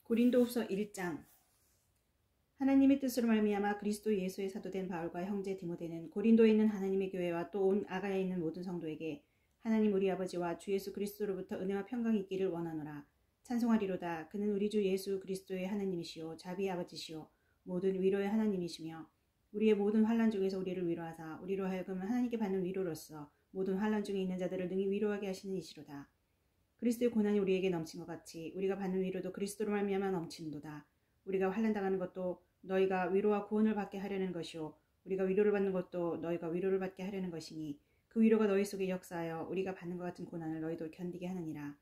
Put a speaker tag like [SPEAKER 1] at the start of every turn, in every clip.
[SPEAKER 1] 고린도후서 1장. 하나님의 뜻으로 말미암아 그리스도 예수의 사도된 바울과 형제 디모데는 고린도에 있는 하나님의 교회와 또 온 아가야에 있는 모든 성도에게 하나님 우리 아버지와 주 예수 그리스도로부터 은혜와 평강이 있기를 원하노라. 찬송하리로다. 그는 우리 주 예수 그리스도의 하나님이시요 자비의 아버지시요 모든 위로의 하나님이시며 우리의 모든 환난 중에서 우리를 위로하사 우리로 하여금 하나님께 받는 위로로서 모든 환난 중에 있는 자들을 능히 위로하게 하시는 이시로다. 그리스도의 고난이 우리에게 넘친 것 같이 우리가 받는 위로도 그리스도로 말미암아 넘치는도다. 우리가 환난당하는 것도 너희가 위로와 구원을 받게 하려는 것이요 우리가 위로를 받는 것도 너희가 위로를 받게 하려는 것이니 그 위로가 너희 속에 역사하여 우리가 받는 것 같은 고난을 너희도 견디게 하느니라.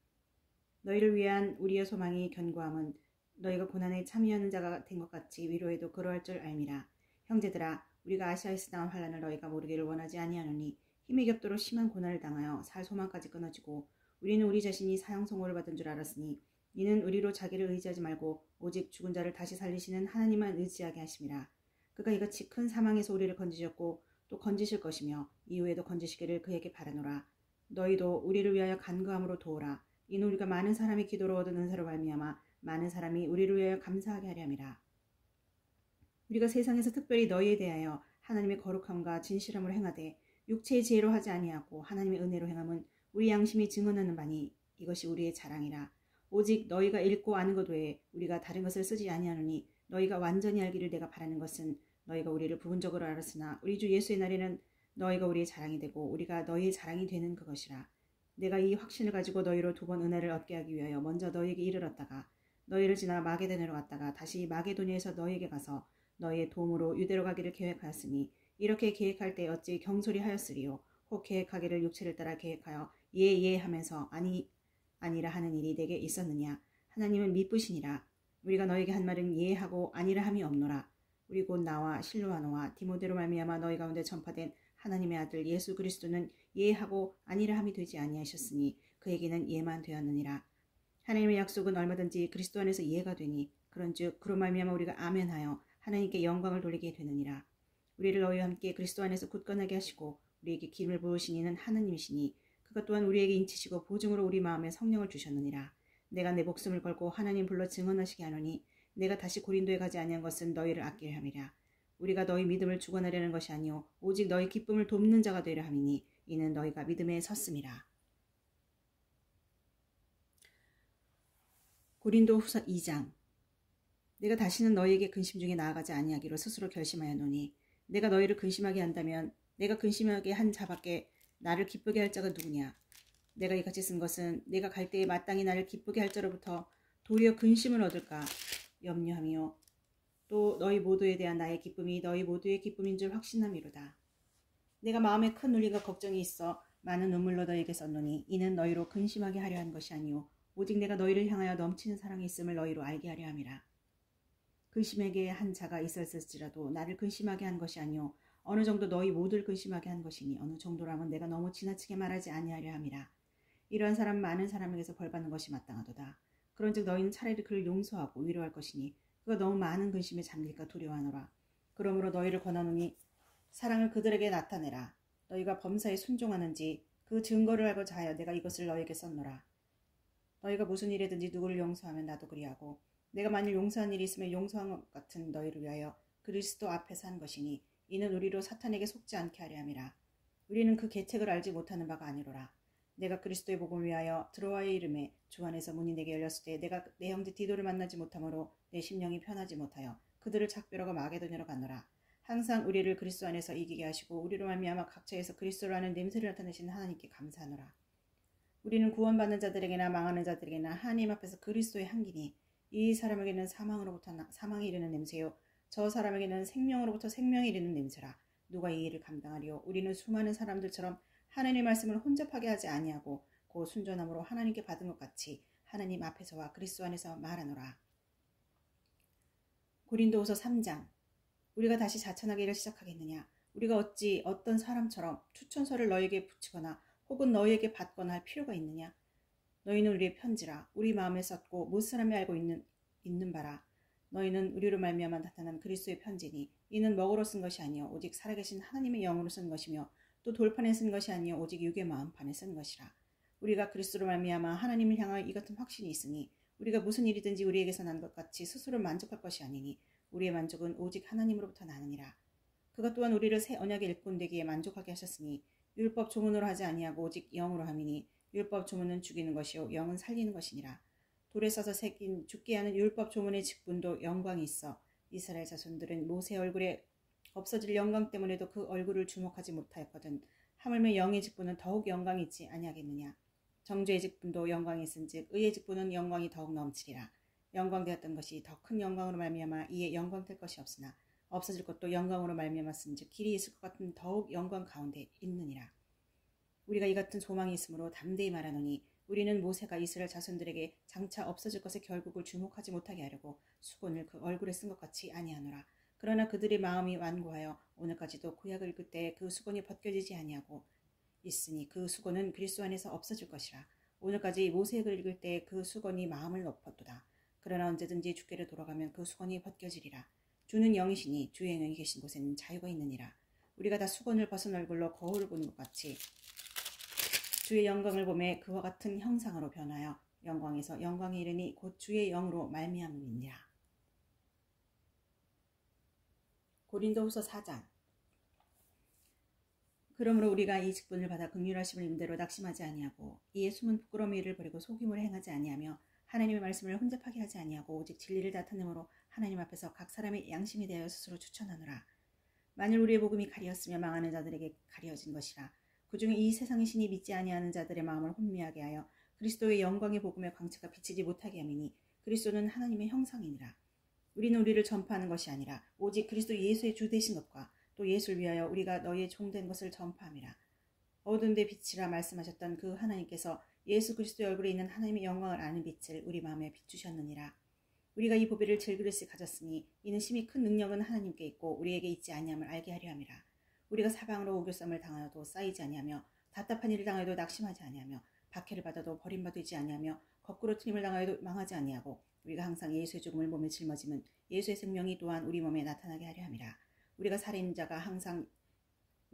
[SPEAKER 1] 너희를 위한 우리의 소망이 견고함은 너희가 고난에 참여하는 자가 된 것 같이 위로에도 그러할 줄 알미라. 형제들아, 우리가 아시아에서 당한 환난을 너희가 모르기를 원하지 아니하노니 힘이 겹도록 심한 고난을 당하여 살 소망까지 끊어지고 우리는 우리 자신이 사형선고를 받은 줄 알았으니 이는 우리로 자기를 의지하지 말고 오직 죽은 자를 다시 살리시는 하나님만 의지하게 하심이라. 그가 이같이 큰 사망에서 우리를 건지셨고 또 건지실 것이며 이후에도 건지시기를 그에게 바라노라. 너희도 우리를 위하여 간구함으로 도우라. 이는 우리가 많은 사람의 기도로 얻은 은사로 말미암아 많은 사람이 우리를 위하여 감사하게 하려 함이라. 우리가 세상에서 특별히 너희에 대하여 하나님의 거룩함과 진실함을 행하되 육체의 지혜로 하지 아니하고 하나님의 은혜로 행함은 우리 양심이 증언하는 바니 이것이 우리의 자랑이라. 오직 너희가 읽고 아는 것 외에 우리가 다른 것을 쓰지 아니하노니 너희가 완전히 알기를 내가 바라는 것은 너희가 우리를 부분적으로 알았으나 우리 주 예수의 날에는 너희가 우리의 자랑이 되고 우리가 너희의 자랑이 되는 그것이라. 내가 이 확신을 가지고 너희로 두 번 은혜를 얻게 하기 위하여 먼저 너희에게 이르렀다가 너희를 지나 마게도냐로 갔다가 다시 마게도냐에서 너희에게 가서 너희의 도움으로 유대로 가기를 계획하였으니 이렇게 계획할 때 어찌 경솔히 하였으리요. 혹 계획하기를 육체를 따라 계획하여 예 하면서 아니라 하는 일이 내게 있었느냐. 하나님은 미쁘시니라. 우리가 너에게 한 말은 예하고 아니라 함이 없노라. 우리 곧 나와 실로아노와 디모데로 말미암아 너희 가운데 전파된 하나님의 아들 예수 그리스도는 예하고 아니라 함이 되지 아니하셨으니 그에게는 예만 되었느니라. 하나님의 약속은 얼마든지 그리스도 안에서 예가 되니 그런즉 그로 말미암아 우리가 아멘하여 하나님께 영광을 돌리게 되느니라. 우리를 너희와 함께 그리스도 안에서 굳건하게 하시고 우리에게 기름을 부으신 이는 하나님이시니 그가 또한 우리에게 인치시고 보증으로 우리 마음에 성령을 주셨느니라. 내가 내 목숨을 걸고 하나님 불러 증언하시게 하노니 내가 다시 고린도에 가지 아니한 것은 너희를 아끼려 함이라. 우리가 너희 믿음을 주관하려는 것이 아니요 오직 너희 기쁨을 돕는 자가 되려 함이니 이는 너희가 믿음에 섰음이라. 고린도후서 2장. 내가 다시는 너희에게 근심 중에 나아가지 아니하기로 스스로 결심하였노니 내가 너희를 근심하게 한다면 내가 근심하게 한 자밖에 나를 기쁘게 할 자가 누구냐. 내가 이같이 쓴 것은 내가 갈 때에 마땅히 나를 기쁘게 할 자로부터 도리어 근심을 얻을까 염려함이요 또 너희 모두에 대한 나의 기쁨이 너희 모두의 기쁨인 줄 확신함이로다. 내가 마음에 큰 눌림과 걱정이 있어 많은 눈물로 너희에게 썼노니 이는 너희로 근심하게 하려 한 것이 아니요 오직 내가 너희를 향하여 넘치는 사랑이 있음을 너희로 알게 하려 함이라. 근심에게 한 자가 있었을지라도 나를 근심하게 한 것이 아니요 어느 정도 너희 모두를 근심하게 한 것이니 어느 정도라면 내가 너무 지나치게 말하지 아니하려 함이라. 이러한 사람 많은 사람에게서 벌받는 것이 마땅하도다. 그런즉 너희는 차라리 그를 용서하고 위로할 것이니 그가 너무 많은 근심에 잠길까 두려워하노라. 그러므로 너희를 권하노니 사랑을 그들에게 나타내라. 너희가 범사에 순종하는지 그 증거를 알고자 하여 내가 이것을 너희에게 썼노라. 너희가 무슨 일이든지 누구를 용서하면 나도 그리하고 내가 만일 용서한 일이 있으면 용서한 것 같은 너희를 위하여 그리스도 앞에서 한 것이니 이는 우리로 사탄에게 속지 않게 하려 함이라. 우리는 그 계책을 알지 못하는 바가 아니로라. 내가 그리스도의 복음을 위하여 드로아의 이름에 주 안에서 문이 내게 열렸을 때 내가 내 형제 디도를 만나지 못하므로 내 심령이 편하지 못하여 그들을 작별하고 마게도냐로 가노라. 항상 우리를 그리스도 안에서 이기게 하시고 우리로 말미암아 각처에서 그리스도를 아는 냄새를 나타내시는 하나님께 감사하노라. 우리는 구원받는 자들에게나 망하는 자들에게나 하나님 앞에서 그리스도의 향기니 이 사람에게는 사망으로부터 사망이 이르는 냄새요 저 사람에게는 생명으로부터 생명이 이르는 냄새라. 누가 이 일을 감당하리요. 우리는 수많은 사람들처럼 하나님의 말씀을 혼잡하게 하지 아니하고 그 순전함으로 하나님께 받은 것 같이 하나님 앞에서와 그리스도 안에서 말하노라. 고린도후서 3장. 우리가 다시 자천하기를 시작하겠느냐. 우리가 어찌 어떤 사람처럼 추천서를 너에게 붙이거나 혹은 너희에게 받거나 할 필요가 있느냐. 너희는 우리의 편지라. 우리 마음에 썼고 못 사람이 알고 있는 바라. 너희는 우리로 말미암아 나타난 그리스도의 편지니 이는 먹으로 쓴 것이 아니요 오직 살아계신 하나님의 영으로 쓴 것이며 또 돌판에 쓴 것이 아니요 오직 육의 마음판에 쓴 것이라. 우리가 그리스도로 말미암아 하나님을 향하여 이 같은 확신이 있으니 우리가 무슨 일이든지 우리에게서 난 것 같이 스스로 만족할 것이 아니니 우리의 만족은 오직 하나님으로부터 나느니라. 그가 또한 우리를 새 언약의 일꾼 되기에 만족하게 하셨으니 율법 조문으로 하지 아니하고 오직 영으로 함이니 율법 조문은 죽이는 것이요 영은 살리는 것이니라. 돌에 써서 새긴 죽게 하는 율법 조문의 직분도 영광이 있어 이스라엘 자손들은 모세 얼굴에 없어질 영광 때문에도 그 얼굴을 주목하지 못하였거든. 하물며 영의 직분은 더욱 영광이 있지 아니하겠느냐. 정죄의 직분도 영광이 있은즉 의의 직분은 영광이 더욱 넘치리라. 영광되었던 것이 더 큰 영광으로 말미암아 이에 영광될 것이 없으나 없어질 것도 영광으로 말미암았은즉 길이 있을 것 같은 더욱 영광 가운데 있느니라. 우리가 이 같은 소망이 있으므로 담대히 말하노니 우리는 모세가 이스라엘 자손들에게 장차 없어질 것의 결국을 주목하지 못하게 하려고 수건을 그 얼굴에 쓴 것 같이 아니하노라. 그러나 그들의 마음이 완고하여 오늘까지도 구약을 읽을 때 그 수건이 벗겨지지 아니하고 있으니 그 수건은 그리스도 안에서 없어질 것이라. 오늘까지 모세를 읽을 때 그 수건이 마음을 높였도다. 그러나 언제든지 주께로 돌아가면 그 수건이 벗겨지리라. 주는 영이시니 주의 영이 계신 곳에는 자유가 있느니라. 우리가 다 수건을 벗은 얼굴로 거울을 보는 것 같이 주의 영광을 보매 그와 같은 형상으로 변하여 영광에서 영광에 이르니 곧 주의 영으로 말미암음이니라. 고린도후서 4장. 그러므로 우리가 이 직분을 받아 긍휼하심을 입은 대로 낙심하지 아니하고 이에 숨은 부끄러움의 일을 버리고 속임을 행하지 아니하며 하나님의 말씀을 혼잡하게 하지 아니하고 오직 진리를 나타내므로 하나님 앞에서 각 사람의 양심이 되어 스스로 추천하노라. 만일 우리의 복음이 가리었으며 망하는 자들에게 가려진 것이라. 그중에 이 세상의 신이 믿지 아니하는 자들의 마음을 혼미하게 하여 그리스도의 영광의 복음의 광채가 비치지 못하게 함이니 그리스도는 하나님의 형상이니라. 우리는 우리를 전파하는 것이 아니라 오직 그리스도 예수의 주 되신 것과 또 예수를 위하여 우리가 너희의 종된 것을 전파함이라. 어두운 데 빛이라 말씀하셨던 그 하나님께서 예수 그리스도의 얼굴에 있는 하나님의 영광을 아는 빛을 우리 마음에 비추셨느니라. 우리가 이 보배를 질그릇이 가졌으니 이는 심히 큰 능력은 하나님께 있고 우리에게 있지 아니함을 알게 하려 함이라. 우리가 사방으로 오교쌈을 당하여도 쌓이지 아니하며 답답한 일을 당하여도 낙심하지 아니하며 박해를 받아도 버림받지 아니하며 거꾸로 트림을 당하여도 망하지 아니하고 우리가 항상 예수의 죽음을 몸에 짊어지면 예수의 생명이 또한 우리 몸에 나타나게 하려 함이라. 우리가 살인자가 항상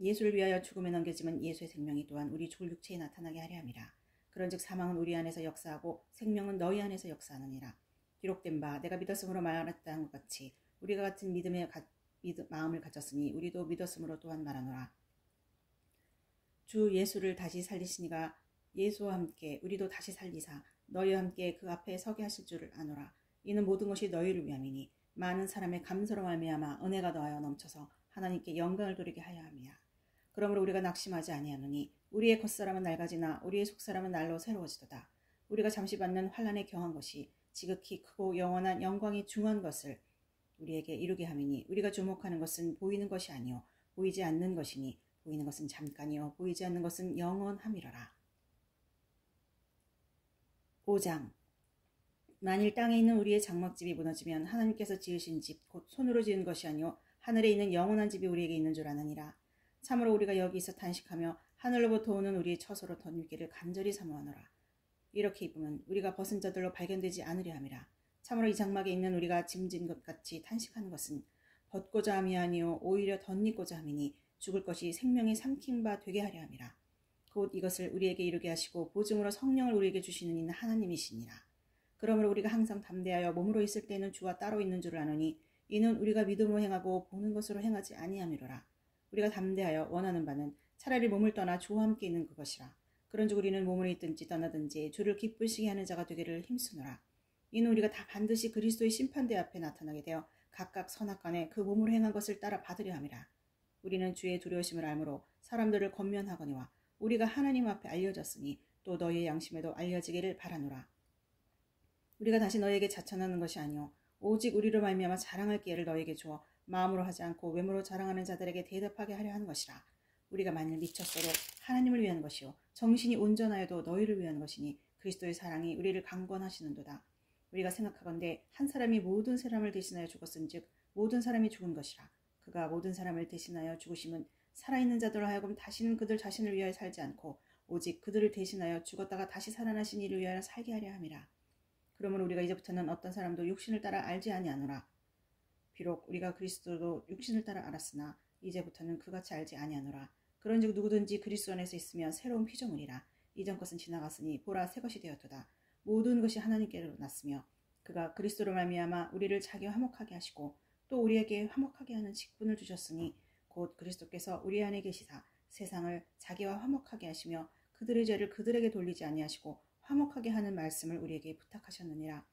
[SPEAKER 1] 예수를 위하여 죽음에 넘겨지면 예수의 생명이 또한 우리 죽을 육체에 나타나게 하려 함이라. 그런즉 사망은 우리 안에서 역사하고 생명은 너희 안에서 역사하느니라. 기록된 바 내가 믿었으므로 말했다 한 것 같이 우리가 같은 믿음의 마음을 가졌으니 우리도 믿었으므로 또한 말하노라. 주 예수를 다시 살리시니가 예수와 함께 우리도 다시 살리사 너희와 함께 그 앞에 서게 하실 줄을 아노라. 이는 모든 것이 너희를 위함이니 많은 사람의 감사로 말미암아 은혜가 더하여 넘쳐서 하나님께 영광을 돌리게 하여 함이야. 그러므로 우리가 낙심하지 아니하노니 우리의 겉사람은 낡아지나 우리의 속사람은 날로 새로워지도다. 우리가 잠시 받는 환난에 경한 것이 지극히 크고 영원한 영광이 중한 것을 우리에게 이루게 함이니 우리가 주목하는 것은 보이는 것이 아니요 보이지 않는 것이니 보이는 것은 잠깐이요 보이지 않는 것은 영원함이로라. 5장. 만일 땅에 있는 우리의 장막집이 무너지면 하나님께서 지으신 집 곧 손으로 지은 것이 아니요 하늘에 있는 영원한 집이 우리에게 있는 줄 아느니라. 참으로 우리가 여기서 탄식하며 하늘로부터 오는 우리의 처소로 덧입기를 간절히 사모하노라. 이렇게 입으면 우리가 벗은 자들로 발견되지 않으려 함이라. 참으로 이 장막에 있는 우리가 짐진 것 같이 탄식하는 것은 벗고자 함이 아니요 오히려 덧입고자 함이니 죽을 것이 생명이 삼킨 바 되게 하려 함이라. 곧 이것을 우리에게 이루게 하시고 보증으로 성령을 우리에게 주시는 이는 하나님이시니라. 그러므로 우리가 항상 담대하여 몸으로 있을 때는 주와 따로 있는 줄을 아노니 이는 우리가 믿음으로 행하고 보는 것으로 행하지 아니함이로라. 우리가 담대하여 원하는 바는 차라리 몸을 떠나 주와 함께 있는 그것이라. 그런즉 우리는 몸으로 있든지 떠나든지 주를 기쁘시게 하는 자가 되기를 힘쓰노라. 이는 우리가 다 반드시 그리스도의 심판대 앞에 나타나게 되어 각각 선악간에 그 몸으로 행한 것을 따라 받으려 함이라. 우리는 주의 두려우심을 알므로 사람들을 권면하거니와 우리가 하나님 앞에 알려졌으니 또 너희의 양심에도 알려지기를 바라노라. 우리가 다시 너희에게 자천하는 것이 아니오 오직 우리로 말미암아 자랑할 기회를 너희에게 주어 마음으로 하지 않고 외모로 자랑하는 자들에게 대답하게 하려 하는 것이라. 우리가 만일 미쳤어도 하나님을 위한 것이요 정신이 온전하여도 너희를 위한 것이니 그리스도의 사랑이 우리를 강권하시는도다. 우리가 생각하건대 한 사람이 모든 사람을 대신하여 죽었은즉 모든 사람이 죽은 것이라. 그가 모든 사람을 대신하여 죽으심은 살아있는 자들로 하여금 다시는 그들 자신을 위하여 살지 않고 오직 그들을 대신하여 죽었다가 다시 살아나신 이를 위하여 살게 하려 함이라. 그러므로 우리가 이제부터는 어떤 사람도 육신을 따라 알지 아니하노라. 비록 우리가 그리스도도 육신을 따라 알았으나 이제부터는 그같이 알지 아니하노라. 그런즉 누구든지 그리스도 안에서 있으면 새로운 피조물이라. 이전 것은 지나갔으니 보라 새 것이 되었도다. 모든 것이 하나님께로 났으며 그가 그리스도로 말미암아 우리를 자기와 화목하게 하시고 또 우리에게 화목하게 하는 직분을 주셨으니 곧 그리스도께서 우리 안에 계시사 세상을 자기와 화목하게 하시며 그들의 죄를 그들에게 돌리지 아니하시고 화목하게 하는 말씀을 우리에게 부탁하셨느니라.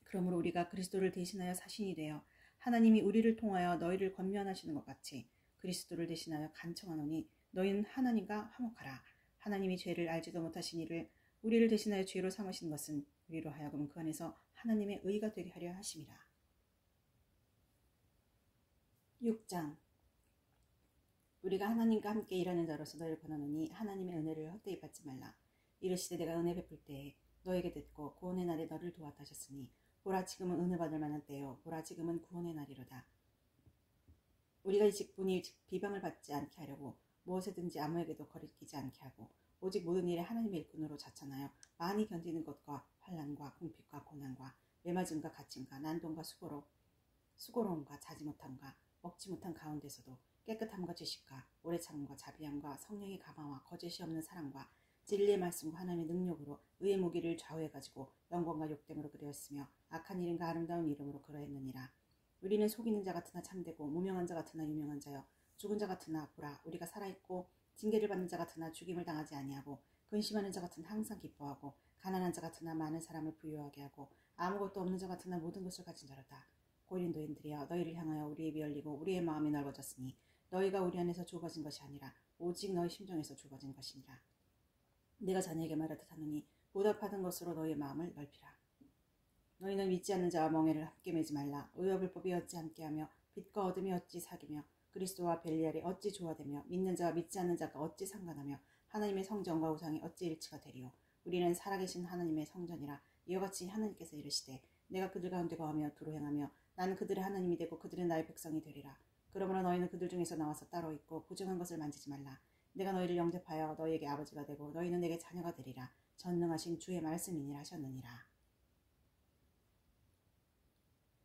[SPEAKER 1] 그러므로 우리가 그리스도를 대신하여 사신이 되어 하나님이 우리를 통하여 너희를 권면하시는 것 같이 그리스도를 대신하여 간청하노니 너희는 하나님과 화목하라. 하나님이 죄를 알지도 못하신 이를 우리를 대신하여 죄로 삼으신 것은 우리로 하여금 그 안에서 하나님의 의가 되게 하려 하심이라. 6장. 우리가 하나님과 함께 일하는 자로서 너희를 권하노니 하나님의 은혜를 헛되이 받지 말라. 이르시되 내가 은혜 베풀 때에 너에게 듣고 구원의 날에 너를 도왔다 하셨으니 보라 지금은 은혜 받을 만한 때요 보라 지금은 구원의 날이로다. 우리가 이 직분이 비방을 받지 않게 하려고 무엇에든지 아무에게도 거리끼지 않게 하고 오직 모든 일에 하나님의 일꾼으로 자천하여 많이 견디는 것과 환난과 궁핍과 고난과 매맞음과 갇힘과 난동과 수고로움과 자지 못함과 먹지 못한 가운데서도 깨끗함과 지식과 오래 참음과 자비함과 성령의 감화와 거짓이 없는 사랑과 진리의 말씀과 하나님의 능력으로 의의 무기를 좌우해가지고 영광과 욕됨으로 그리었으며 악한 이름과 아름다운 이름으로 그러했느니라. 우리는 속이는 자 같으나 참되고 무명한 자 같으나 유명한 자여 죽은 자 같으나 보라 우리가 살아있고 징계를 받는 자 같으나 죽임을 당하지 아니하고 근심하는 자 같으나 항상 기뻐하고 가난한 자 같으나 많은 사람을 부유하게 하고 아무것도 없는 자 같으나 모든 것을 가진 자로다. 고린도인들이여 너희를 향하여 우리의 입이 열리고 우리의 마음이 넓어졌으니 너희가 우리 안에서 좁아진 것이 아니라 오직 너희 심정에서 좁아진 것이니라. 내가 자네에게 말하듯 하노니 보답하던 것으로 너희의 마음을 넓히라. 너희는 믿지 않는 자와 멍에를 함께 매지 말라. 의와 불법이 어찌 함께하며 빛과 어둠이 어찌 사귀며 그리스도와 벨리알이 어찌 조화되며 믿는 자와 믿지 않는 자가 어찌 상관하며 하나님의 성전과 우상이 어찌 일치가 되리요. 우리는 살아계신 하나님의 성전이라. 이와 같이 하나님께서 이르시되 내가 그들 가운데 거하며 두루 행하며 나는 그들의 하나님이 되고 그들은 나의 백성이 되리라. 그러므로 너희는 그들 중에서 나와서 따로 있고 부정한 것을 만지지 말라. 내가 너희를 영접하여 너희에게 아버지가 되고 너희는 내게 자녀가 되리라. 전능하신 주의 말씀이니라 하셨느니라.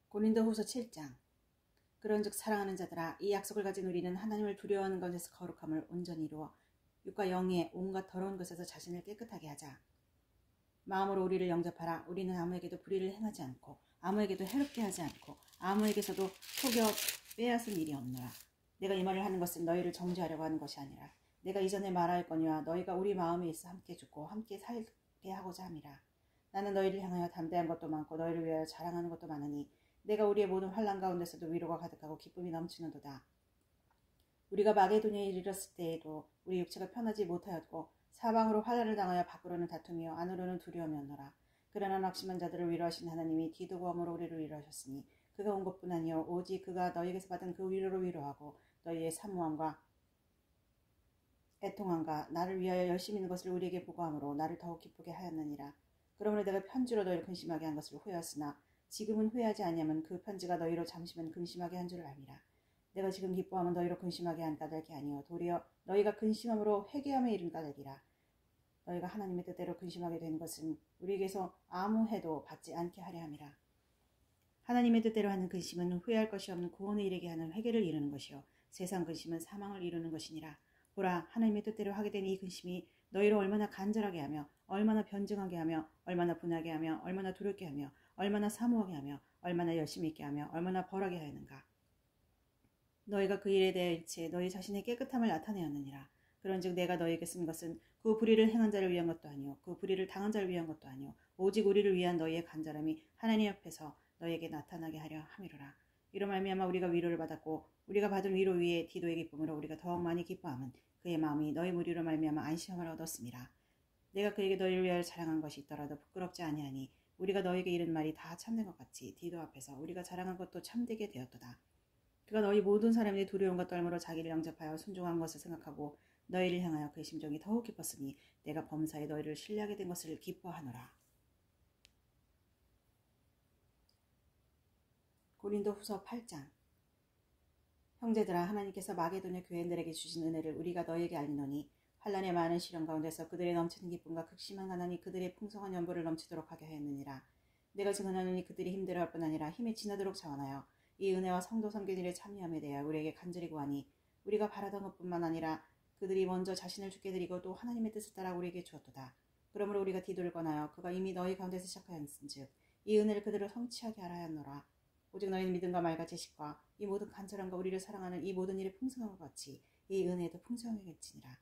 [SPEAKER 1] 고린도후서 7장. 그런즉 사랑하는 자들아 이 약속을 가진 우리는 하나님을 두려워하는 것에서 거룩함을 온전히 이루어 육과 영의 온갖 더러운 것에서 자신을 깨끗하게 하자. 마음으로 우리를 영접하라. 우리는 아무에게도 불의를 행하지 않고 아무에게도 해롭게 하지 않고 아무에게서도 속여 빼앗은 일이 없노라. 내가 이 말을 하는 것은 너희를 정죄하려고 하는 것이 아니라 내가 이전에 말하였거니와 너희가 우리 마음에 있어 함께 죽고 함께 살게 하고자 함이라. 나는 너희를 향하여 담대한 것도 많고 너희를 위하여 자랑하는 것도 많으니 내가 우리의 모든 환난 가운데서도 위로가 가득하고 기쁨이 넘치는도다. 우리가 마게도냐에 이르렀을 때에도 우리 육체가 편하지 못하였고 사방으로 환난을 당하여 밖으로는 다툼이요 안으로는 두려움이었노라. 그러나 낙심한 자들을 위로하신 하나님이 기도구함으로 우리를 위로하셨으니 그가 온 것뿐 아니요 오직 그가 너희에게서 받은 그 위로를 위로하고 너희의 사모함과 애통함과 나를 위하여 열심히 있는 것을 우리에게 보고함으로 나를 더욱 기쁘게 하였느니라. 그러므로 내가 편지로 너희를 근심하게 한 것을 후회하으나 지금은 후회하지 아니하면 그 편지가 너희로 잠시만 근심하게 한 줄을 알미라. 내가 지금 기뻐하면 너희로 근심하게 한 까닭이 아니요 도리어 너희가 근심함으로 회개함에 이른 까닭이라. 너희가 하나님의 뜻대로 근심하게 된 것은 우리에게서 아무 해도 받지 않게 하려 함이라. 하나님의 뜻대로 하는 근심은 후회할 것이 없는 구원에 이르게 하는 회개를 이루는 것이요 세상 근심은 사망을 이루는 것이니라. 보라 하나님의 뜻대로 하게 된 이 근심이 너희를 얼마나 간절하게 하며 얼마나 변증하게 하며 얼마나 분하게 하며 얼마나 두렵게 하며 얼마나 사모하게 하며 얼마나 열심히 있게 하며 얼마나 벌하게 하였는가. 너희가 그 일에 대해 일체 너희 자신의 깨끗함을 나타내었느니라. 그런즉 내가 너희에게 쓴 것은 그 불의를 행한 자를 위한 것도 아니요 그 불의를 당한 자를 위한 것도 아니요 오직 우리를 위한 너희의 간절함이 하나님 앞에서 너희에게 나타나게 하려 함이로라. 이로 말미암아 우리가 위로를 받았고 우리가 받은 위로 위에 디도의 기쁨으로 우리가 더욱 많이 기뻐함은 그의 마음이 너희 무리로 말미암아 안심을 얻었음이라. 내가 그에게 너희를 위하여 자랑한 것이 있더라도 부끄럽지 아니하니 우리가 너희에게 이른 말이 다 참된 것 같이 디도 앞에서 우리가 자랑한 것도 참되게 되었도다. 그가 너희 모든 사람들이 두려움과 떨므로 자기를 영접하여 순종한 것을 생각하고 너희를 향하여 그의 심정이 더욱 기뻤으니 내가 범사에 너희를 신뢰하게 된 것을 기뻐하노라. 고린도후서 8장. 형제들아 하나님께서 마게도냐 교회들에게 주신 은혜를 우리가 너희에게 알리노니 환난의 많은 시련 가운데서 그들의 넘치는 기쁨과 극심한 가난이 그들의 풍성한 연보를 넘치도록 하게 하였느니라. 내가 증언하노니 그들이 힘들어할 뿐 아니라 힘이 지나도록 자원하여 이 은혜와 성도 섬긴 일에 참여함에 대하여 우리에게 간절히 구하니 우리가 바라던 것뿐만 아니라 그들이 먼저 자신을 주께 드리고 또 하나님의 뜻을 따라 우리에게 주었도다. 그러므로 우리가 디도를 권하여 그가 이미 너희 가운데서 시작하였은즉 이 은혜를 그대로 성취하게 하라 하였노라. 오직 너희는 믿음과 말과 지식과 이 모든 간절함과 우리를 사랑하는 이 모든 일에 풍성한 것 같이 이 은혜에도 풍성하겠지니라.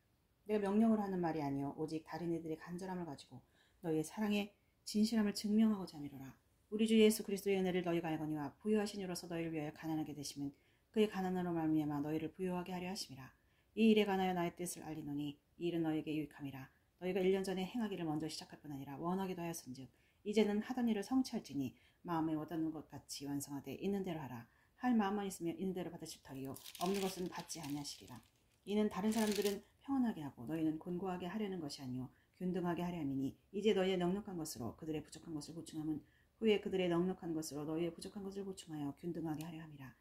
[SPEAKER 1] 내가 명령을 하는 말이 아니요 오직 다른 이들의 간절함을 가지고 너희의 사랑의 진실함을 증명하고자 함이로라. 우리 주 예수 그리스도의 은혜를 너희가 알거니와 부요하신 이로서 너희를 위하여 가난하게 되심은 그의 가난으로 말미암아 너희를 부요하게 하려 하심이라. 이 일에 관하여 나의 뜻을 알리노니 이 일은 너희에게 유익함이라. 너희가 1년 전에 행하기를 먼저 시작할 뿐 아니라 원하기도 하였은즉 이제는 하던 일을 성취할지니 마음에 원하는 것 같이 완성하되 있는 대로 하라. 할 마음만 있으면 있는 대로 받으실 터이요 없는 것은 받지 아니하시리라. 이는 다른 사람들은 평안하게 하고 너희는 곤고하게 하려는 것이 아니요 균등하게 하려 함이니 이제 너희의 넉넉한 것으로 그들의 부족한 것을 보충함은 후에 그들의 넉넉한 것으로 너희의 부족한 것을 보충하여 균등하게 하려 함이라.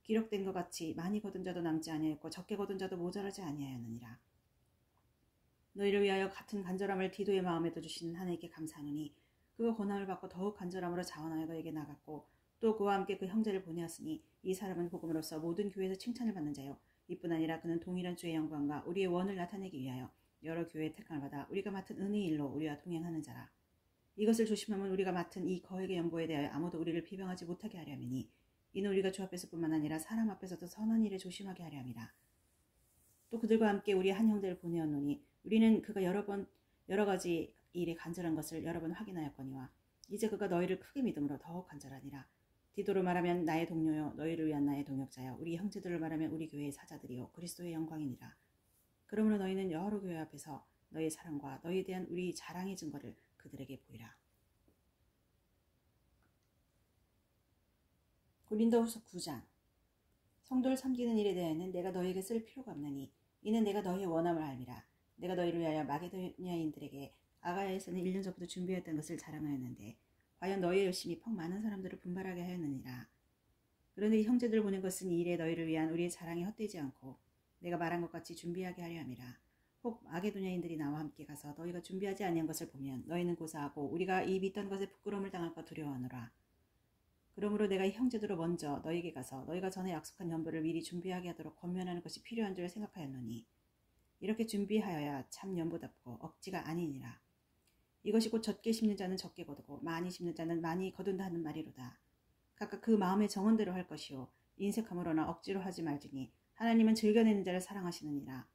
[SPEAKER 1] 기록된 것 같이 많이 거둔 자도 남지 아니하였고 적게 거둔 자도 모자라지 아니하였느니라. 너희를 위하여 같은 간절함을 디도의 마음에도 주시는 하나님께 감사하노니 그가 권함을 받고 더욱 간절함으로 자원하여 너에게 나갔고 또 그와 함께 그 형제를 보내었으니 이 사람은 복음으로써 모든 교회에서 칭찬을 받는 자요 이뿐 아니라 그는 동일한 주의 영광과 우리의 원을 나타내기 위하여 여러 교회의 택함을 받아 우리가 맡은 은혜의 일로 우리와 동행하는 자라. 이것을 조심하면 우리가 맡은 이 거액의 연보에 대하여 아무도 우리를 비방하지 못하게 하려 함이니 이는 우리가 주 앞에서뿐만 아니라 사람 앞에서도 선한 일에 조심하게 하려 함이라. 또 그들과 함께 우리 한 형제를 보내었노니 우리는 그가 여러 가지 일에 간절한 것을 여러 번 확인하였거니와 이제 그가 너희를 크게 믿음으로 더욱 간절하니라. 디도를 말하면 나의 동료요 너희를 위한 나의 동역자요 우리 형제들을 말하면 우리 교회의 사자들이요 그리스도의 영광이니라. 그러므로 너희는 여러 교회 앞에서 너희의 사랑과 너희에 대한 우리 자랑의 증거를 그들에게 보이라. 고린도후서 9장. 성도를 섬기는 일에 대해서는 내가 너희에게 쓸 필요가 없느니 이는 내가 너희의 원함을 알미라. 내가 너희를 위하여 마게도냐인들에게 아가야에서는 1년 전부터 준비했던 것을 자랑하였는데 과연 너희의 열심이 퍽 많은 사람들을 분발하게 하였느니라. 그런데 이 형제들을 보낸 것은 이 일에 너희를 위한 우리의 자랑이 헛되지 않고 내가 말한 것 같이 준비하게 하려 함이라. 혹 마게도냐인들이 나와 함께 가서 너희가 준비하지 아니한 것을 보면 너희는 고사하고 우리가 이 믿던 것에 부끄러움을 당할까 두려워하노라. 그러므로 내가 이 형제들로 먼저 너희에게 가서 너희가 전에 약속한 연보를 미리 준비하게 하도록 권면하는 것이 필요한 줄 생각하였노니 이렇게 준비하여야 참 연보답고 억지가 아니니라. 이것이 곧 적게 심는 자는 적게 거두고 많이 심는 자는 많이 거둔다 하는 말이로다. 각각 그 마음의 정언대로 할 것이요 인색함으로나 억지로 하지 말지니 하나님은 즐겨내는 자를 사랑하시느니라.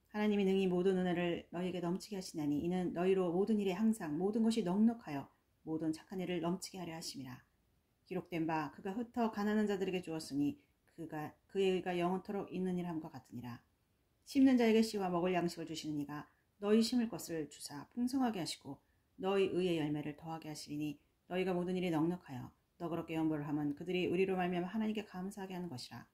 [SPEAKER 1] 하나님이 능히 모든 은혜를 너희에게 넘치게 하시나니 이는 너희로 모든 일에 항상 모든 것이 넉넉하여 모든 착한 일을 넘치게 하려 하심이라. 기록된 바 그가 흩어 가난한 자들에게 주었으니 그의 의가 영원토록 있는 일함과 같으니라. 심는 자에게 씨와 먹을 양식을 주시는 이가 너희 심을 것을 주사 풍성하게 하시고 너희 의의 열매를 더하게 하시리니 너희가 모든 일이 넉넉하여 너그럽게 연보를 하면 그들이 우리로 말미암아 하나님께 감사하게 하는 것이라.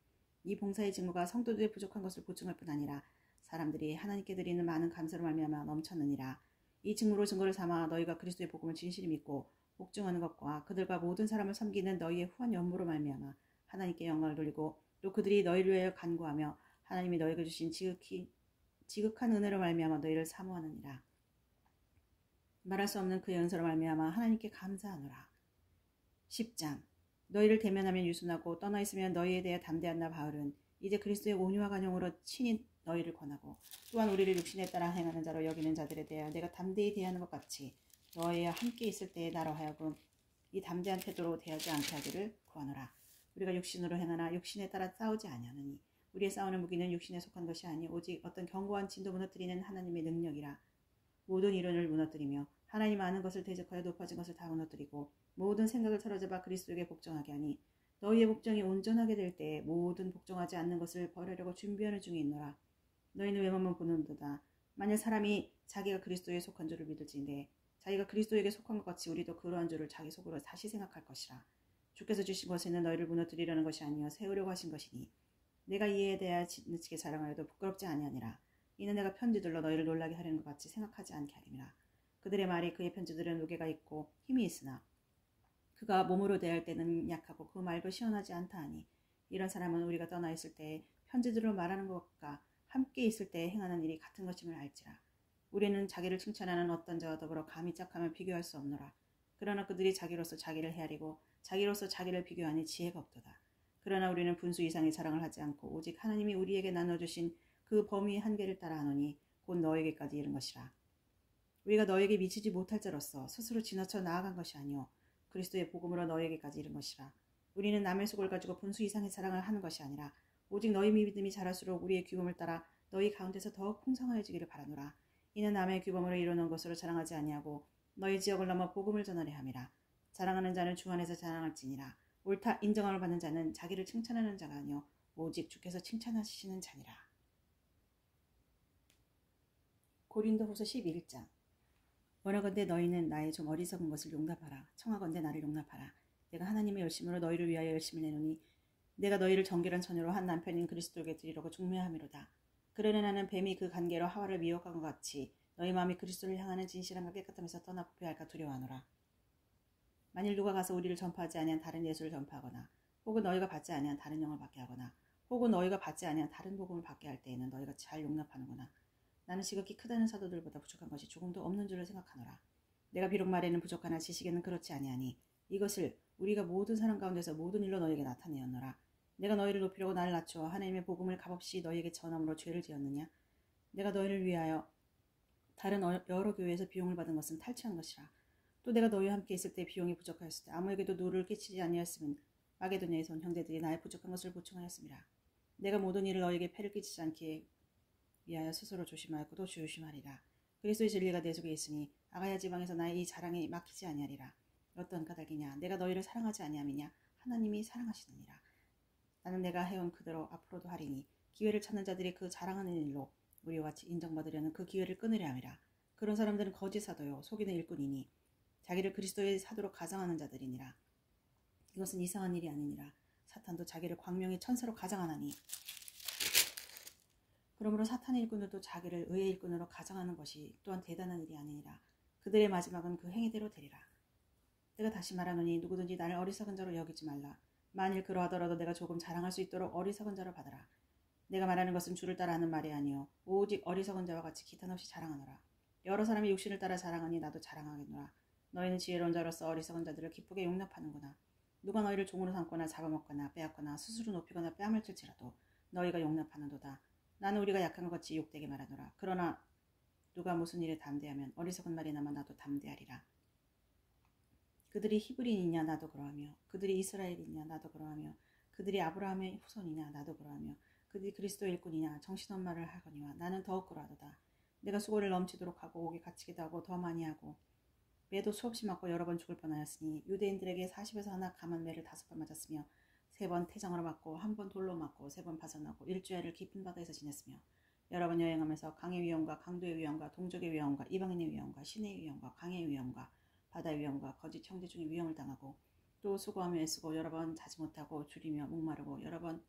[SPEAKER 1] 이 봉사의 직무가 성도들의 부족한 것을 보충할 뿐 아니라 사람들이 하나님께 드리는 많은 감사로 말미암아 넘쳤느니라. 이 직무로 증거를 삼아 너희가 그리스도의 복음을 진실히 믿고 복종하는 것과 그들과 모든 사람을 섬기는 너희의 후한 연보로 말미암아 하나님께 영광을 돌리고 또 그들이 너희를 위하여 간구하며 하나님이 너희에게 주신 지극한 은혜로 말미암아 너희를 사모하느니라. 말할 수 없는 그의 은사로 말미암아 하나님께 감사하노라. 10장. 너희를 대면하면 유순하고 떠나 있으면 너희에 대해 담대한 나 바울은 이제 그리스도의 온유와 간용으로 친히 너희를 권하고 또한 우리를 육신에 따라 행하는 자로 여기는 자들에 대하여 내가 담대히 대하는 것 같이 너희와 함께 있을 때에 나로 하여금 이 담대한 태도로 대하지 않게 하기를 구하노라. 우리가 육신으로 행하나 육신에 따라 싸우지 아니하느니 우리의 싸우는 무기는 육신에 속한 것이 아니 오직 어떤 견고한 진도 무너뜨리는 하나님의 능력이라. 모든 이론을 무너뜨리며 하나님 아는 것을 대적하여 높아진 것을 다 무너뜨리고 모든 생각을 사로잡아 그리스도에게 복종하게 하니 너희의 복종이 온전하게 될 때에 모든 복종하지 않는 것을 버리려고 준비하는 중에 있노라. 너희는 외모만 보는도다. 만일 사람이 자기가 그리스도에 속한 줄을 믿을지인데 자기가 그리스도에게 속한 것 같이 우리도 그러한 줄을 자기 속으로 다시 생각할 것이라. 주께서 주신 것에는 너희를 무너뜨리려는 것이 아니여 세우려고 하신 것이니 내가 이에 대하여 지나치게 자랑하여도 부끄럽지 아니하니라. 이는 내가 편지들로 너희를 놀라게 하려는 것 같이 생각하지 않게 하림이라. 그들의 말이 그의 편지들은 무게가 있고 힘이 있으나 그가 몸으로 대할 때는 약하고 그 말도 시원하지 않다 하니 이런 사람은 우리가 떠나 있을 때에 편지들로 말하는 것과 함께 있을 때에 행하는 일이 같은 것임을 알지라. 우리는 자기를 칭찬하는 어떤 자와 더불어 감히 짝하면 비교할 수 없노라. 그러나 그들이 자기로서 자기를 헤아리고 자기로서 자기를 비교하니 지혜가 없도다. 그러나 우리는 분수 이상의 자랑을 하지 않고 오직 하나님이 우리에게 나눠주신 그 범위의 한계를 따라 하노니 곧 너에게까지 이른 것이라. 우리가 너에게 미치지 못할 자로서 스스로 지나쳐 나아간 것이 아니오 그리스도의 복음으로 너에게까지 이른 것이라. 우리는 남의 속을 가지고 분수 이상의 사랑을 하는 것이 아니라 오직 너희 믿음이 자랄수록 우리의 규범을 따라 너희 가운데서 더욱 풍성하여지기를 바라노라. 이는 남의 규범으로 이루는 것으로 자랑하지 아니하고 너희 지역을 넘어 복음을 전하려 함이라. 자랑하는 자는 주 안에서 자랑할지니라. 옳다 인정함을 받는 자는 자기를 칭찬하는 자가 아니요 오직 주께서 칭찬하시는 자니라. 고린도후서 11장. 원하건대 너희는 나의 좀 어리석은 것을 용납하라. 청하건대 나를 용납하라. 내가 하나님의 열심으로 너희를 위하여 열심을 내노니 내가 너희를 정결한 처녀로 한 남편인 그리스도에게 드리려고 중매함이로다. 그러나 나는 뱀이 그 관계로 하와를 미혹한 것 같이 너희 마음이 그리스도를 향하는 진실함과 깨끗함에서 떠나 부패할까 두려워하노라. 만일 누가 가서 우리를 전파하지 아니한 다른 예수를 전파하거나 혹은 너희가 받지 아니한 다른 영을 받게 하거나 혹은 너희가 받지 아니한 다른 복음을 받게 할 때에는 너희가 잘 용납하는구나. 나는 지극히 크다는 사도들보다 부족한 것이 조금도 없는 줄을 생각하노라. 내가 비록 말에는 부족하나 지식에는 그렇지 아니하니 이것을 우리가 모든 사람 가운데서 모든 일로 너희에게 나타내었노라. 내가 너희를 높이려고 나를 낮추어 하나님의 복음을 값없이 너희에게 전함으로 죄를 지었느냐? 내가 너희를 위하여 다른 여러 교회에서 비용을 받은 것은 탈취한 것이라. 또 내가 너희와 함께 있을 때 비용이 부족하였을 때 아무에게도 누를 끼치지 아니하였으면 마게도냐에서 온 형제들이 나의 부족한 것을 보충하였습니다. 내가 모든 일을 너희에게 폐를 끼치지 않게 위하여 스스로 조심하였고 또 조심하리라. 그리스도의 진리가 내 속에 있으니 아가야 지방에서 나의 이 자랑이 막히지 아니하리라. 어떤 까닭이냐? 내가 너희를 사랑하지 아니함이냐? 하나님이 사랑하시느니라. 나는 내가 해온 그대로 앞으로도 하리니 기회를 찾는 자들이 그 자랑하는 일로 우리와 같이 인정받으려는 그 기회를 끊으려 함이라. 그런 사람들은 거짓 사도요 속이는 일꾼이니 자기를 그리스도의 사도로 가장하는 자들이니라. 이것은 이상한 일이 아니니라. 사탄도 자기를 광명의 천사로 가장하나니 그러므로 사탄의 일꾼들도 자기를 의의 일꾼으로 가장하는 것이 또한 대단한 일이 아니니라. 그들의 마지막은 그 행위대로 되리라. 내가 다시 말하노니 누구든지 나를 어리석은 자로 여기지 말라. 만일 그러하더라도 내가 조금 자랑할 수 있도록 어리석은 자로 받아라. 내가 말하는 것은 주를 따라 하는 말이 아니요 오직 어리석은 자와 같이 기탄 없이 자랑하노라. 여러 사람이 육신을 따라 자랑하니 나도 자랑하겠노라. 너희는 지혜로운 자로서 어리석은 자들을 기쁘게 용납하는구나. 누가 너희를 종으로 삼거나 잡아먹거나 빼앗거나 스스로 높이거나 빼앗을지라도 너희가 용납하는도다. 나는 우리가 약한 것 같이 욕되게 말하노라. 그러나 누가 무슨 일에 담대하면 어리석은 말이나마 나도 담대하리라. 그들이 히브리인이냐 나도 그러하며 그들이 이스라엘이냐 나도 그러하며 그들이 아브라함의 후손이냐 나도 그러하며 그들이 그리스도의 일꾼이냐 정신없는 말을 하거니와 나는 더욱 그러하도다. 내가 수고를 넘치도록 하고 옥에 갇히기도 하고 더 많이 하고 매도 수없이 맞고 여러 번 죽을 뻔하였으니 유대인들에게 40에서 하나 감한 매를 5번 맞았으며 3번 태장으로 맞고 1번 돌로 맞고 3번 파선하고 일주일을 깊은 바다에서 지냈으며 여러 번 여행하면서 강의 위험과 강도의 위험과 동족의 위험과 이방인의 위험과 신의 위험과 강의 위험과 바다의 위험과 거짓 형제 중의 위험을 당하고 또 수고하며 애쓰고 여러 번 자지 못하고 줄이며 목마르고 여러 번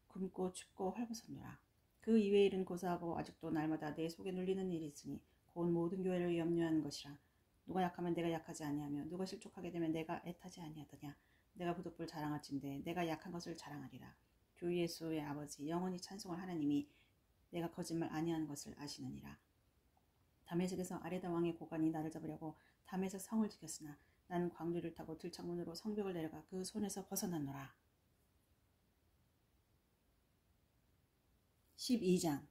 [SPEAKER 1] 굶고 춥고 헐벗었노라. 그 이외의 일은 고사하고 아직도 날마다 내 속에 눌리는 일이 있으니 곧 모든 교회를 염려하는 것이라. 누가 약하면 내가 약하지 아니하며 누가 실족하게 되면 내가 애타지 아니하더냐. 내가 부득불 자랑할진대 내가 약한 것을 자랑하리라. 주 예수의 아버지 영원히 찬송할 하나님이 내가 거짓말 아니하는 것을 아시느니라. 다메섹에서 아레다 왕의 고관이 나를 잡으려고 담에서 성을 지켰으나 나는 광류를 타고 들창문으로 성벽을 내려가 그 손에서 벗어났노라. 12장.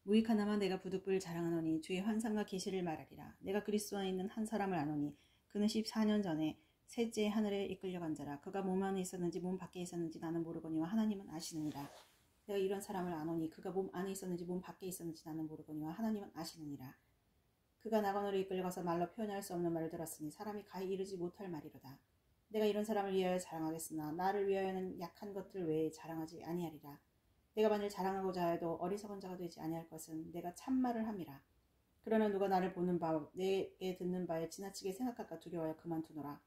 [SPEAKER 1] 무익하나마 내가 부득불 자랑하노니 주의 환상과 계시를 말하리라. 내가 그리스도 안에 있는 한 사람을 아노니 그는 14년 전에 셋째 하늘에 이끌려간 자라. 그가 몸 안에 있었는지 몸 밖에 있었는지 나는 모르거니와 하나님은 아시느니라. 내가 이런 사람을 아노니 그가 몸 안에 있었는지 몸 밖에 있었는지 나는 모르거니와 하나님은 아시느니라. 그가 낙원으로 이끌려가서 말로 표현할 수 없는 말을 들었으니 사람이 가히 이르지 못할 말이로다. 내가 이런 사람을 위하여 자랑하겠으나 나를 위하여는 약한 것들 외에 자랑하지 아니하리라. 내가 만일 자랑하고자 해도 어리석은 자가 되지 아니할 것은 내가 참말을 함이라. 그러나 누가 나를 보는 바 내게 듣는 바에 지나치게 생각할까 두려워하여 그만두노라.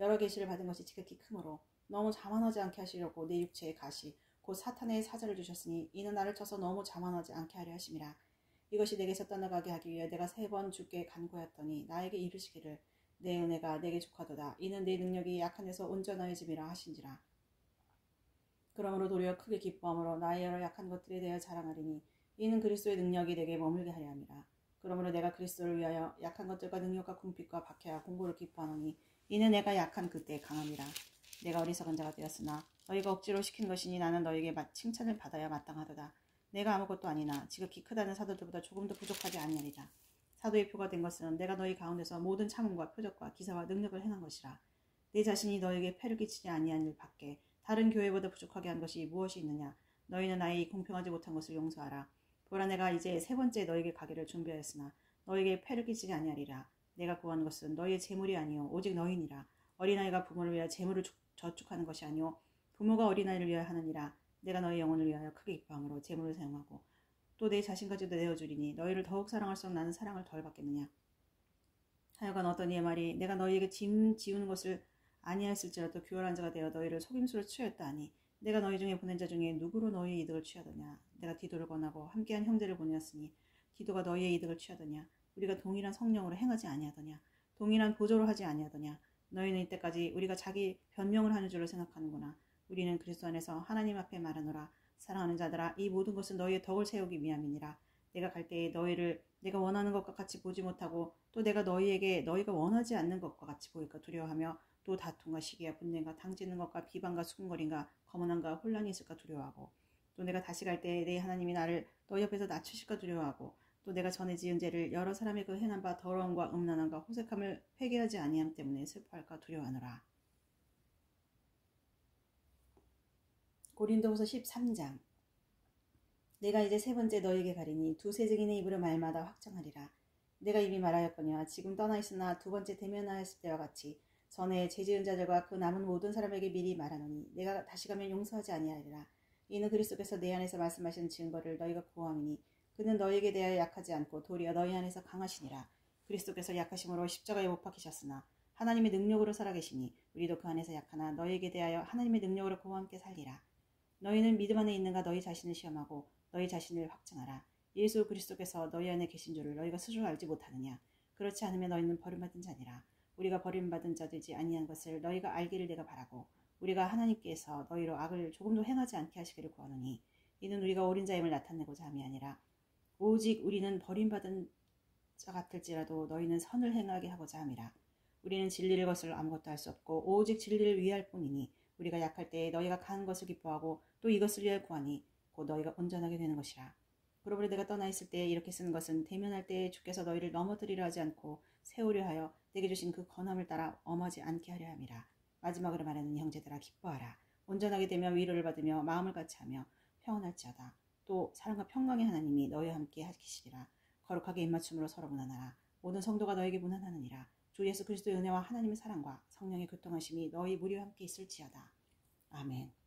[SPEAKER 1] 여러 계시를 받은 것이 지극히 크므로 너무 자만하지 않게 하시려고 내 육체의 가시 곧 사탄의 사자를 주셨으니 이는 나를 쳐서 너무 자만하지 않게 하려 하심이라. 이것이 내게서 떠나가게 하기 위해 내가 3번 주께 간구하였더니 나에게 이르시기를 내 은혜가 내게 족하도다. 이는 내 능력이 약한 데서 온전하여짐이라 하신지라. 그러므로 도리어 크게 기뻐함으로 나의 여러 약한 것들에 대하여 자랑하리니 이는 그리스도의 능력이 내게 머물게 하려 함이라. 그러므로 내가 그리스도를 위하여 약한 것들과 능력과 궁핍과 박해와 공고를 기뻐하노니 이는 내가 약한 그때 강함이라. 내가 어리석은 자가 되었으나 너희가 억지로 시킨 것이니 나는 너희에게 칭찬을 받아야 마땅하도다. 내가 아무것도 아니나 지극히 크다는 사도들보다 조금도 부족하지 아니하리라. 사도의 표가 된 것은 내가 너희 가운데서 모든 참음과 표적과 기사와 능력을 행한 것이라. 내 자신이 너에게 패를 끼치지 아니한 일 밖에 다른 교회보다 부족하게 한 것이 무엇이 있느냐. 너희는 나의 공평하지 못한 것을 용서하라. 보라, 내가 이제 세 번째 너에게 가기를 준비하였으나 너에게 패를 끼치지 아니하리라. 내가 구하는 것은 너희의 재물이 아니요 오직 너희니라. 어린아이가 부모를 위하여 재물을 저축하는 것이 아니요 부모가 어린아이를 위하여 하느니라. 내가 너희 영혼을 위하여 크게 기뻐함으로 재물을 사용하고 또 내 자신까지도 내어주리니 너희를 더욱 사랑할수록 나는 사랑을 덜 받겠느냐. 하여간 어떤 이의 말이 내가 너희에게 짐 지우는 것을 아니하였을지라도 교활한 자가 되어 너희를 속임수로 취하였다 하니 내가 너희 중에 보낸 자 중에 누구로 너희의 이득을 취하더냐. 내가 디도를 권하고 함께한 형제를 보내었으니 디도가 너희의 이득을 취하더냐. 우리가 동일한 성령으로 행하지 아니하더냐. 동일한 보조로 하지 아니하더냐. 너희는 이때까지 우리가 자기 변명을 하는 줄로 생각하는구나. 우리는 그리스도 안에서 하나님 앞에 말하노라. 사랑하는 자들아, 이 모든 것은 너희의 덕을 세우기 위함이니라. 내가 갈 때에 너희를 내가 원하는 것과 같이 보지 못하고 또 내가 너희에게 너희가 원하지 않는 것과 같이 보일까 두려워하며 또 다툼과 시기와 분쟁과 당짓는 것과 비방과 수군거림과 거만함과 혼란이 있을까 두려워하고 또 내가 다시 갈 때에 내 하나님이 나를 너희 옆에서 낮추실까 두려워하고 또 내가 전에 지은 죄를 여러 사람의 그 행한 바 더러움과 음란함과 호색함을 회개하지 아니함 때문에 슬퍼할까 두려워하노라. 고린도후서 13장. 내가 이제 세 번째 너에게 가리니 두세 증인의 입으로 말마다 확정하리라. 내가 이미 말하였거니와 지금 떠나 있으나 두 번째 대면하였을 때와 같이 전에 죄지은 자들과 그 남은 모든 사람에게 미리 말하노니 내가 다시 가면 용서하지 아니하리라. 이는 그리스도께서 내 안에서 말씀하신 증거를 너희가 구함이니 그는 너희에게 대하여 약하지 않고 도리어 너희 안에서 강하시니라. 그리스도께서 약하심으로 십자가에 못 박히셨으나 하나님의 능력으로 살아계시니 우리도 그 안에서 약하나 너희에게 대하여 하나님의 능력으로 그와 함께 살리라. 너희는 믿음 안에 있는가 너희 자신을 시험하고 너희 자신을 확증하라. 예수 그리스도께서 너희 안에 계신 줄을 너희가 스스로 알지 못하느냐. 그렇지 않으면 너희는 버림받은 자니라. 우리가 버림받은 자 되지 아니한 것을 너희가 알기를 내가 바라고 우리가 하나님께서 너희로 악을 조금도 행하지 않게 하시기를 구하노니 이는 우리가 어린 자임을 나타내고자 함이 아니라 오직 우리는 버림받은 자 같을지라도 너희는 선을 행하게 하고자 함이라. 우리는 진리를 거슬러 아무것도 할 수 없고 오직 진리를 위할 뿐이니 우리가 약할 때에 너희가 강한 것을 기뻐하고 또 이것을 위하여 구하니 곧 너희가 온전하게 되는 것이라. 그러므로 내가 떠나 있을 때에 이렇게 쓰는 것은 대면할 때에 주께서 너희를 넘어뜨리려 하지 않고 세우려 하여 내게 주신 그 권함을 따라 엄하지 않게 하려 함이라. 마지막으로 말하는 형제들아 기뻐하라. 온전하게 되며 위로를 받으며 마음을 같이하며 평안할지어다. 또 사랑과 평강의 하나님이 너희와 함께 하시리라. 거룩하게 입맞춤으로 서로 문안하라. 모든 성도가 너에게 문안하느니라. 주 예수 그리스도의 은혜와 하나님의 사랑과 성령의 교통하심이 너희 무리와 함께 있을지어다. 아멘.